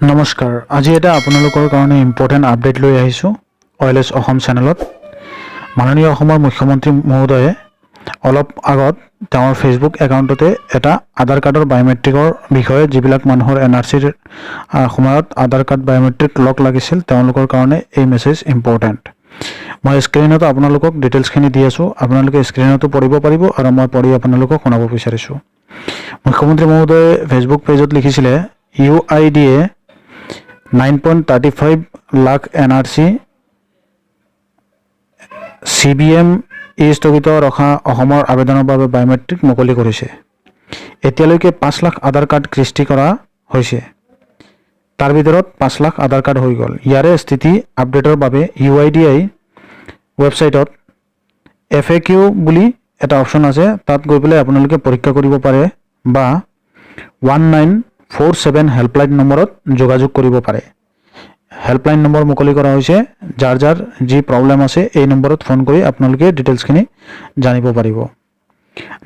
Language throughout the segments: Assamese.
নমস্কাৰ, আজি এটা আপোনালোকৰ কাৰণে ইম্পৰ্টেণ্ট আপডেট লৈ আহিছোঁ অইলেছ অসম চেনেলত। মাননীয় অসমৰ মুখ্যমন্ত্ৰী মহোদয়ে অলপ আগত তেওঁৰ ফেচবুক একাউণ্টতে এটা আধাৰ কাৰ্ডৰ বায়োমেট্ৰিকৰ বিষয়ে যিবিলাক মানুহৰ NRCৰ সময়ত আধাৰ কাৰ্ড বায়োমেট্ৰিক লক লাগিছিল তেওঁলোকৰ কাৰণে এই মেছেজ ইম্পৰ্টেণ্ট। মই স্ক্ৰীণত আপোনালোকক ডিটেইলছখিনি দি আছোঁ, আপোনালোকে স্ক্ৰীণতো পঢ়িব পাৰিব আৰু মই পঢ়ি আপোনালোকক শুনাব বিচাৰিছোঁ। মুখ্যমন্ত্ৰী মহোদয়ে ফেচবুক পেজত লিখিছিলে UIDA 9.35 লাখ NRC CBM স্থগিত ৰখা অসমৰ আবেদনৰ বাবে বায়োমেট্ৰিক মুকলি কৰিছে। এতিয়ালৈকে 5 লাখ আধাৰ কাৰ্ড সৃষ্টি কৰা হৈছে, তাৰ ভিতৰত 5 লাখ আধাৰ কাৰ্ড হৈ গ'ল। ইয়াৰে স্থিতি আপডেটৰ বাবে UIDAই ৱেবছাইটত FAQ বুলি এটা অপশ্যন আছে, তাত গৈ পেলাই আপোনালোকে পৰীক্ষা কৰিব পাৰে বা 1947 হেল্পলাইন নম্বৰত যোগাযোগ কৰিব পাৰে। হেল্পলাইন নম্বৰ মুকলি কৰা হৈছে, যাৰ যি প্ৰব্লেম আছে এই নম্বৰত ফোন কৰি আপোনালোকে ডিটেইলছখিনি জানিব পাৰিব।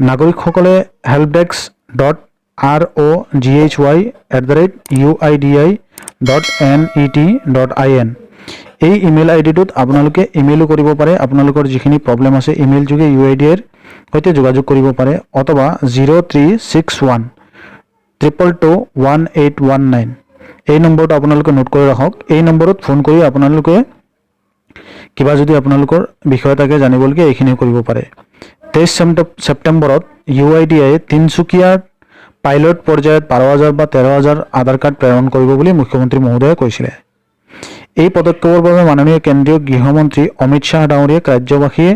নাগৰিকসকলে helpdesk.roghy@uidi.net.in এই ইমেইল আইডিটোত আপোনালোকে ইমেইলো কৰিব পাৰে। আপোনালোকৰ যিখিনি প্ৰব্লেম আছে ইমেইল যোগে UIDAৰ সৈতে যোগাযোগ কৰিব পাৰে, অথবা 0361 222 1819 এই নম্বৰটো আপোনালোকে নোট কৰি ৰাখক। এই নম্বৰত ফোন কৰি আপোনালোকে কিবা যদি আপোনালোকৰ বিষয় থাকে জানিবলগীয়া এইখিনি কৰিব পাৰে। 23 ছেপ্টেম্বৰত UIDAই তিনিচুকীয়াত পাইলট পৰ্যায়ত 12,000 বা 13,000 আধাৰ কাৰ্ড প্ৰেৰণ কৰিব বুলি মুখ্যমন্ত্ৰী মহোদয়ে কৈছিলে। এই পদক্ষেপৰ বাবে মাননীয় কেন্দ্ৰীয় গৃহমন্ত্ৰী অমিত শ্বাহ ডাঙৰীয়াক ৰাজ্যবাসীয়ে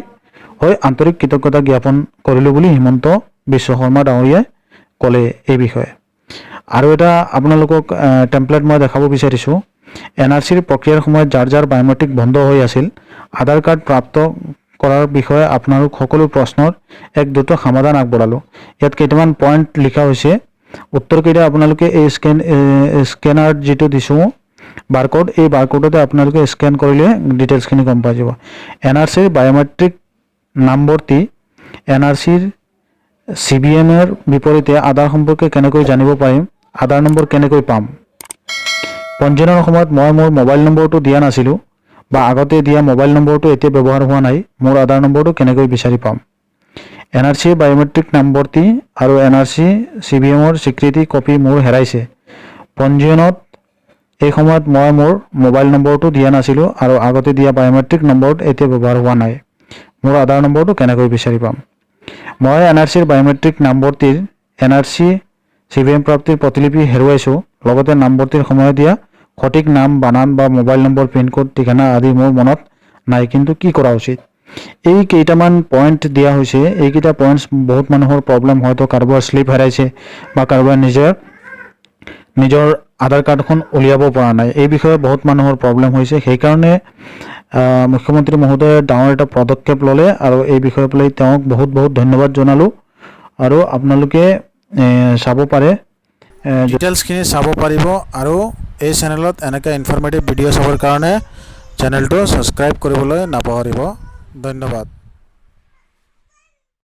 হৈ আন্তৰিক কৃতজ্ঞতা জ্ঞাপন কৰিলোঁ বুলি হিমন্ত বিশ্ব শৰ্মা ডাঙৰীয়াই ক'লে এই বিষয়ে। আৰু এটা আপোনালোকক টেম্পলেট মই দেখাব বিচাৰিছোঁ। NRCৰ প্ৰক্ৰিয়াৰ সময়ত যাৰ বায়োমেট্ৰিক বন্ধ হৈ আছিল, আধাৰ কাৰ্ড প্ৰাপ্ত কৰাৰ বিষয়ে আপোনালোক সকলো প্ৰশ্নৰ এক দ্ৰুত সমাধান আগবঢ়ালোঁ। ইয়াত কেইটামান পইণ্ট লিখা হৈছে, উত্তৰকেইটা আপোনালোকে এই স্কেনাৰ যিটো দিছোঁ বাৰকোড, এই বাৰকোডতে আপোনালোকে স্কেন কৰিলে ডিটেইলছখিনি গম পাই যাব। NRCৰ বায়োমেট্ৰিক নম্বৰটি NRCৰ CBMৰ বিপৰীতে আধাৰ সম্পৰ্কে কেনেকৈ জানিব পাৰিম, আধাৰ নম্বৰ কেনেকৈ পাম, পঞ্জীয়নৰ সময়ত মই মোৰ মোবাইল নম্বৰটো দিয়া নাছিলোঁ বা আগতে দিয়া মোবাইল নম্বৰটো এতিয়া ব্যৱহাৰ হোৱা নাই, মোৰ আধাৰ নম্বৰটো কেনেকৈ বিচাৰি পাম, NRC বায়োমেট্ৰিক নম্বৰটি আৰু NRC CBMৰ স্বীকৃতি কপি মোৰ হেৰাইছে, পঞ্জীয়নত এই সময়ত মই মোৰ মোবাইল নম্বৰটো দিয়া নাছিলোঁ আৰু আগতে দিয়া বায়োমেট্ৰিক নম্বৰত এতিয়া ব্যৱহাৰ হোৱা নাই, মোৰ আধাৰ নম্বৰটো কেনেকৈ বিচাৰি পাম। মই NRCৰ বায়োমেট্ৰিক নম্বৰটিৰ NRC CBM প্ৰাপ্তিৰ প্ৰতিলিপি হেৰুৱাইছোঁ, লগতে নম্বৰটিৰ সময়ত দিয়া সঠিক নাম, বানান বা মোবাইল নম্বৰ, পিনক'ড, ঠিকনা আদি মোৰ মনত নাই, কিন্তু কি কৰা উচিত। এই কেইটামান পইণ্ট দিয়া হৈছে। এইকেইটা পইণ্টছ বহুত মানুহৰ প্ৰব্লেম, হয়তো কাৰোবাৰ শ্লিপ হেৰাইছে বা কাৰোবাৰ নিজৰ আধাৰ কাৰ্ডখন উলিয়াব পৰা নাই, এই বিষয়ে বহুত মানুহৰ প্ৰব্লেম হৈছে। সেইকাৰণে মুখ্যমন্ত্ৰী মহোদয়ে ডাঙৰ এটা পদক্ষেপ ল'লে আৰু এই বিষয়ে পেলাই তেওঁক বহুত ধন্যবাদ জনালোঁ। আৰু আপোনালোকে চাব পাৰে, ডিটেইলছখিনি চাব পাৰিব। আৰু এই চেনেলত এনেকৈ ইনফৰ্মেটিভ ভিডিঅ' চাবৰ কাৰণে চেনেলটো ছাবস্ক্ৰাইব কৰিবলৈ নাপাহৰিব। ধন্যবাদ।